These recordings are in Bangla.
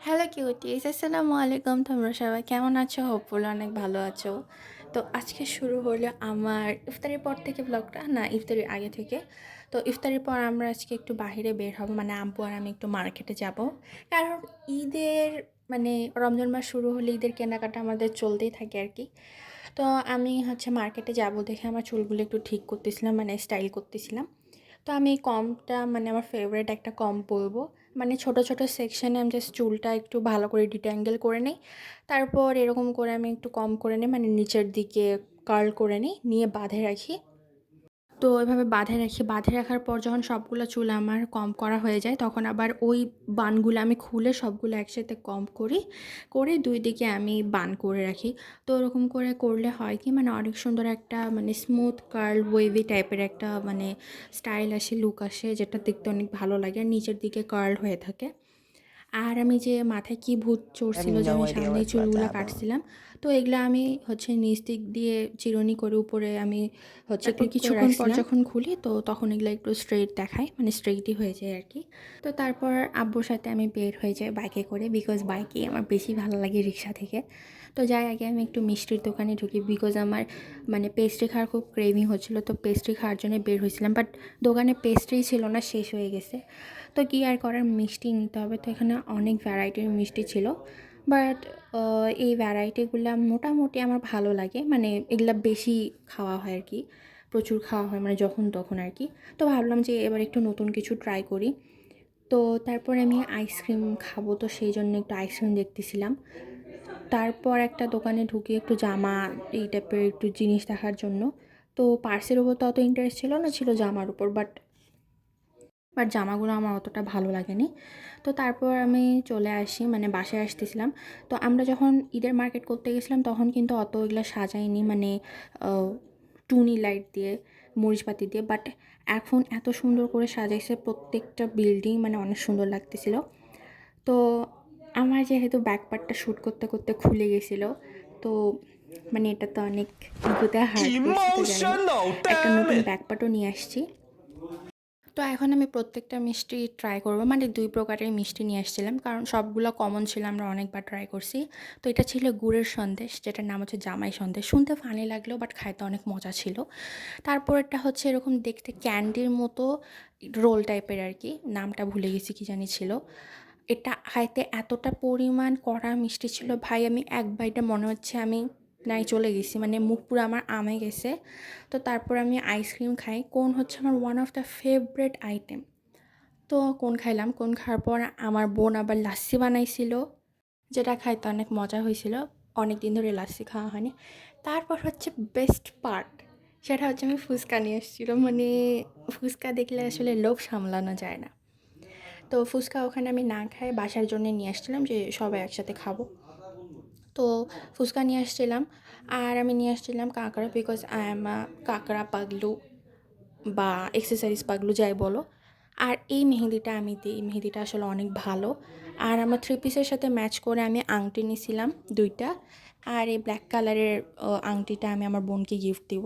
হ্যালো কিউটিস, আসসালামু আলাইকুম। তোমরা সবাই কেমন আছো? হোপফুলি অনেক ভালো আছো। তো আজকে শুরু হলো আমার ইফতারের পর থেকে ব্লগটা, না ইফতারের আগে থেকে। তো ইফতারের পর আমরা আজকে একটু বাইরে বের হব, মানে আব্বু আর আমি একটু মার্কেটে যাব। কারণ ঈদের মানে রমজান মাস শুরু হলে ঈদের কেনাকাটা আমাদের চলতেই থাকে আর কি। তো আমি হচ্ছে মার্কেটে যাব দেখে আমার চুলগুলো একটু ঠিক করতেছিলাম, মানে স্টাইল করতেছিলাম। তো আমি এই কম্বটা মানে আমার ফেভারিট একটা কম্ব বলবো। মানে ছোট ছোট সেকশনে আমি জাস্ট চুলটা একটু ভালো করে ডিট্যাঙ্গেল করে নিই। তারপর এরকম করে আমি একটু কম করে নিই, মানে নিচের দিকে কার্ল করে নিই, নিয়ে বাঁধে রাখি। তো এভাবে বাঁধে রাখি, বাঁধে রাখার পর যখন সবগুলো চুল আমার কম করা হয়ে যায় তখন আবার ওই বানগুলো আমি খুলে সবগুলো একসাথে কম করি, করে দুই দিকে আমি বান করে রাখি। তো ওরকম করে করলে হয় কি, মানে অনেক সুন্দর একটা মানে স্মুথ কার্ল ওয়েভি টাইপের একটা মানে স্টাইল আসে, লুক আসে, যেটা দেখতে অনেক ভালো লাগে আর নিচের দিকে কার্ল হয়ে থাকে। আর আমি যে মাথায় কি ভূত চড়ছিল Having যে no আমি idea সামনেই what's about to চুলগুলো happen. কাটছিলাম। তো এগুলো আমি হচ্ছে নিচ দিক দিয়ে চিরুনি করে উপরে আমি হচ্ছে তারপর ক্লিপ করে কিছুক্ষণ পর রাখছিলাম। যখন খুলি তো তখন এগুলো একটু স্ট্রেট দেখায়, মানে স্ট্রেটই হয়ে যায় আর কি। তো তারপর আব্বুর সাথে আমি বের হয়ে যাই বাইকে করে, বিকজ বাইকেই আমার বেশি ভালো লাগে রিক্সা থেকে। তো যাই আগে আমি একটু মিষ্টির দোকানে ঢুকি, বিকজ আমার মানে পেস্ট্রি খাওয়ার খুব ক্রেভিং হচ্ছিলো। তো পেস্ট্রি খাওয়ার জন্য বের হয়েছিলাম, বাট দোকানে পেস্ট্রি ছিল না, শেষ হয়ে গেছে। তো কী আর করার, মিষ্টি নিতে হবে। তো এখানে অনেক ভ্যারাইটির মিষ্টি ছিল, বাট এই ভ্যারাইটিগুলো মোটামুটি আমার ভালো লাগে, মানে এগুলা বেশি খাওয়া হয় আর কি, প্রচুর খাওয়া হয় মানে যখন তখন আর কি। তো ভাবলাম যে এবার একটু নতুন কিছু ট্রাই করি। তো তারপরে আমি আইসক্রিম খাবো, তো সেই জন্য একটু আইসক্রিম দেখতেছিলাম। তারপর একটা দোকানে ঢুকে একটু জামা এই টাইপের একটু জিনিস দেখার জন্য। তো পার্সের উপর তো অত ইন্টারেস্ট ছিল না, ছিল জামার উপর। বাট জামাগুলো আমার অতটা ভালো লাগেনি। তো তারপর আমি চলে আসি, মানে বাসায় আসতেছিলাম। তো আমরা যখন ঈদের মার্কেট করতে গেছিলাম তখন কিন্তু অত এগুলো সাজাইনি, মানে টুনি লাইট দিয়ে, মরিচবাতি দিয়ে। বাট এখন এত সুন্দর করে সাজাইছে প্রত্যেকটা বিল্ডিং, মানে অনেক সুন্দর লাগতেছিল। তো আমার যেহেতু ব্যাকপার্টটা শ্যুট করতে করতে খুলে গেছিলো, তো মানে এটা তো অনেক ইগোতে হার্ট করছে। তো যাই হোক, Emotional, একটা damn নতুন it! ব্যাকপার্টও নিয়ে আসছি। তো এখন আমি প্রত্যেকটা মিষ্টি ট্রাই করব, মানে ২ প্রকারের মিষ্টি নিয়ে আসছিলাম কারণ সবগুলো কমন ছিল, আমরা অনেকবার ট্রাই করছি। তো এটা ছিল গুড়ের সন্দেশ, যেটার নাম হচ্ছে জামাই সন্দেশ। শুনতে ফানি লাগলেও বাট খাইতে অনেক মজা ছিল। তারপরেরটা হচ্ছে এরকম দেখতে ক্যান্ডির মতো, রোল টাইপের আর কি, নামটা ভুলে গেছি কী জানি ছিল। এটা খাইতে এতটা পরিমাণ কড়া মিষ্টি ছিল ভাই, আমি এক বাইটে মনে হচ্ছে আমি নাই চলে গেছি, মানে মুখ পুরো আমার আমে গেছে। তো তারপর আমি আইসক্রিম খাই, কোন হচ্ছে আমার one of the favourite item. তো কোন খাইলাম, কোন খাওয়ার পর আমার বোন আবার লাস্সি বানাইছিল, যেটা খাইতে অনেক মজা হয়েছিল। অনেক দিন ধরে লাস্সি খাওয়া হয়নি। তারপর হচ্ছে বেস্ট পার্ট, সেটা হচ্ছে আমি ফুচকা নিয়ে এসেছিলো, মানে ফুচকা দেখলে আসলে লোভ সামলানো যায় না। তো ফুচকা ওখানে আমি না খাই বাসার জন্য নিয়ে আসছিলাম, যে সবাই একসাথে খাবো। তো ফুচকা নিয়ে আসছিলাম, আর আমি নিয়ে আসছিলাম কাঁকড়া, বিকজ আই এম আ কাঁকড়া পাগলু বা এক্সারসাইজ পাগলু যাই বলো। আর এই মেহেদিটা আমি দিই, এই মেহেদিটা আসলে অনেক ভালো। আর আমার থ্রি পিসের সাথে ম্যাচ করে আমি আংটি নিয়েছিলাম ২টা। আর এই ব্ল্যাক কালারের আংটিটা আমি আমার বোনকে গিফট দিব।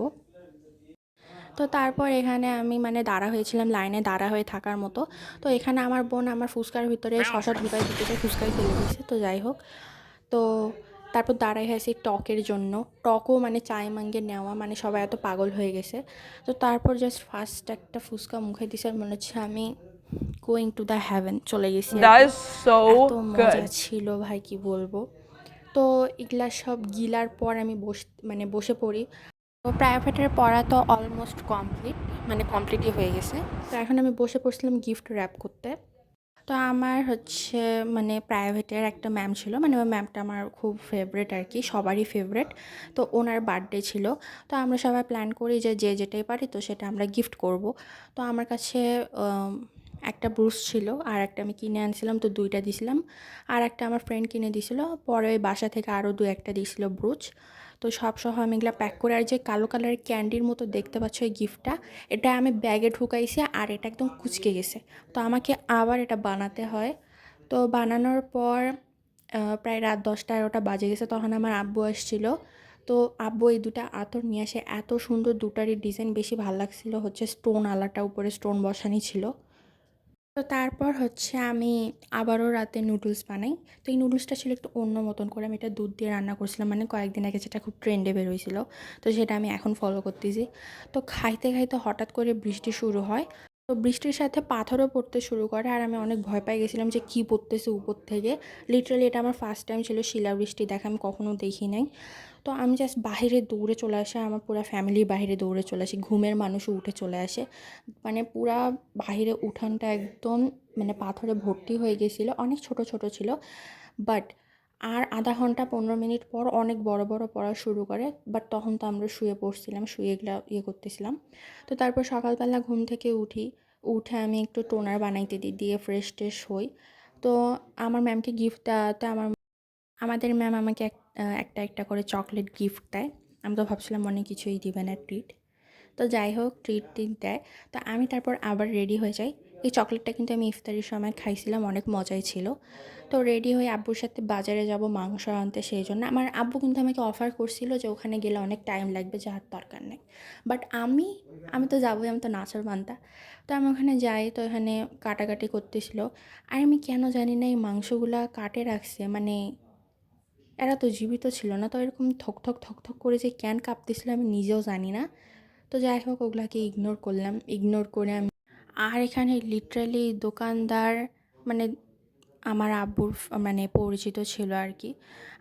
তো তারপর এখানে আমি মানে দাঁড়া হয়েছিলাম, লাইনে দাঁড়া হয়ে থাকার মতো। তো এখানে আমার বোন আমার ফুচকার ভিতরে শশা ঢুকাই দিতে চাই, ফুচকাই ফেলে দিয়েছে। তো যাই হোক, তো তারপর দাঁড়াই হয়েছি টকের জন্য। টকও মানে চায় মাঙ্গে নেওয়া, মানে সবাই এত পাগল হয়ে গেছে। তো তারপর জাস্ট ফার্স্ট একটা ফুচকা মুখে দিছে আর মনে হচ্ছে আমি গোয়িং টু দ্য হ্যাভেন চলে গেছি আর That কি। is এত so মজা good. ছিল ভাই, কি বলবো। তো এগুলা সব গিলার পর আমি মানে বসে পড়ি। তো প্রাইভেটের পড়া তো অলমোস্ট কমপ্লিট, মানে কমপ্লিটই হয়ে গেছে। তো এখন আমি বসে পড়ছিলাম গিফট র্যাপ করতে। তো আমার হচ্ছে মানে প্রাইভেটের একটা ম্যাম ছিল, মানে ওই ম্যামটা আমার খুব ফেভারেট আর কি, সবারই ফেভারেট। তো ওনার বার্থডে ছিল। তো আমরা সবাই প্ল্যান করি যে যে যেটাই পারি তো সেটা আমরা গিফট করব। তো আমার কাছে একটা ব্রুশ ছিল, আর একটা আমি কিনে আনছিলাম, তো 2টা দিছিলাম। আর একটা আমার ফ্রেন্ড কিনে দিছিল, পরে ওই বাসা থেকে আরও 2-1টা দিছিল ব্রুচ। তো সব সহ আমি এগুলো প্যাক করে, আর যে কালো কালারের ক্যান্ডির মতো দেখতে পাচ্ছ এই গিফটটা, এটা আমি ব্যাগে ঢুকাইছি আর এটা একদম কুঁচকে গেছে। তো আমাকে আবার এটা বানাতে হয়। তো বানানোর পর প্রায় রাত 10টা-11টা বাজে গেছে, তখন আমার আব্বু আসছিল। তো আব্বু এই 2টা আতর নিয়ে আসে, এত সুন্দর, দুটারই ডিজাইন বেশি ভালো লাগছিল হচ্ছে স্টোন আলাটা, উপরে স্টোন বসানি ছিল। তো তারপর হচ্ছে আমি আবারও রাতে নুডলস বানাই। তো এই নুডলসটা ছিল একটু অন্য মতন করে। আমি এটা দুধ দিয়ে রান্না করছিলাম, মানে কয়েকদিন আগে যেটা খুব ট্রেন্ডে বের হইছিল। তো সেটা আমি এখন ফলো করতেছি। তো খাইতে, খাইতে হঠাৎ করে বৃষ্টি শুরু হয়। তো বৃষ্টির সাথে পাথরও পড়তে শুরু করে আর আমি অনেক ভয় পেয়ে গেছিলাম যে কী পড়তেছে উপর থেকে। লিটারালি এটা আমার ফার্স্ট টাইম ছিল শিলাবৃষ্টি দেখা, আমি কখনো দেখি নাই। তো আমি জাস্ট বাহিরে দৌড়ে চলে আসি, আমার পুরা ফ্যামিলি বাহিরে দৌড়ে চলে আসি, ঘুমের মানুষও উঠে চলে আসে। মানে পুরা বাহিরে উঠানটা একদম মানে পাথরে ভর্তি হয়ে গেছিলো, অনেক ছোট ছোট ছিল। বাট আর আধা ঘন্টা 15 মিনিট পর অনেক বড় বড় পড়া শুরু করে। বাট তখন তো আমরা শুয়ে পড়ছিলাম, শুয়ে এগুলা করতেছিলাম। তো তারপর সকালবেলা ঘুম থেকে উঠে আমি একটু টোনার বানাইতে দিই, দিয়ে ফ্রেশ ট্রেশ হই। তো আমার ম্যামকে গিফট দেওয়াতে আমাদের ম্যাম আমাকে একটা একটা করে চকলেট গিফট দেয়। আমি তো ভাবছিলাম অনেক কিছুই দিবে না, ট্রিট। তো যাই হোক, ট্রিট টিট দেয়। তো আমি তারপর আবার রেডি হয়ে যাই। এই চকলেটটা কিন্তু আমি ইফতারির সময় খাইছিলাম, অনেক মজাই ছিল। তো রেডি হয়ে আব্বুর সাথে বাজারে যাব মাংস আনতে, সেই জন্য আমার আব্বু কিন্তু আমাকে অফার করছিল যে ওখানে গেলে অনেক টাইম লাগবে, যাওয়ার দরকার নেই। বাট আমি তো যাবোই, আমি তো নাছোড় বান্দা। তো আমি ওখানে যাই, তো এখানে কাটাকাটি করতেছিল। আর আমি কেন জানি না এই মাংসগুলা কাটে রাখছে, মানে এরা তো জীবিত ছিল না। তো এরকম থক থক থক করে যে ক্যান কাঁপতেছিল আমি নিজেও জানি না। তো যাই হোক, ওগুলাকে ইগনোর করলাম, ইগনোর করে আমি আর এখানে লিটারালি দোকানদার, মানে আমার আব্বুর মানে পরিচিত ছিল আর কি।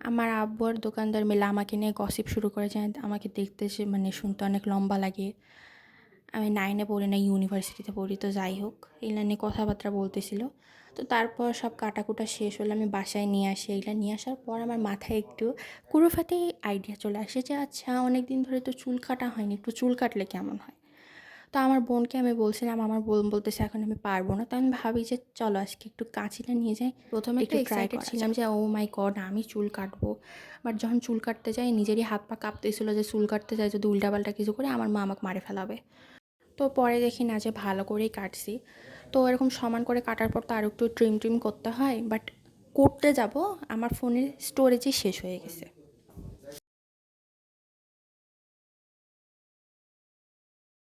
আমার আব্বু আর দোকানদার মিলে আমাকে নিয়ে গসিপ শুরু করেছে। আমাকে দেখতে মানে শুনতে অনেক লম্বা লাগে। আমি 9-এ পড়ি না, ইউনিভার্সিটিতে পড়ি। তো যাই হোক, এগুলা নিয়ে কথাবার্তা বলতেছিল। তো তারপর সব কাটাকুটা শেষ হলে আমি বাসায় নিয়ে আসি। এগুলা নিয়ে আসার পর আমার মাথায় একটু কুড়োফাতে আইডিয়া চলে আসে যে আচ্ছা, অনেক দিন ধরে তো চুল কাটা হয়নি, একটু চুল কাটলে কেমন হয়। তো আমার বোনকে আমি বলছিলাম, আমার বোন বলতেছে এখন আমি পারবো না। তো আমি ভাবি যে চলো আজকে একটু কাঁচিটা নিয়ে যাই, প্রথমে একটু এক্সাইটেড ছিলাম যে ও মাই গড আমি চুল কাটবো। বাট যখন চুল কাটতে যাই নিজেরই হাত পা কাঁপতেছিল যে চুল কাটতে যাই যদি উল্টাপাল্টা কিছু করে আমার মা আমাকে মারে ফেলাবে। তো পরে দেখি না যে ভালো করেই কাটছি। তো এরকম সমান করে কাটার পর তো আর একটু ট্রিম করতে হয়। বাট করতে যাব, আমার ফোনের স্টোরেজই শেষ হয়ে গেছে।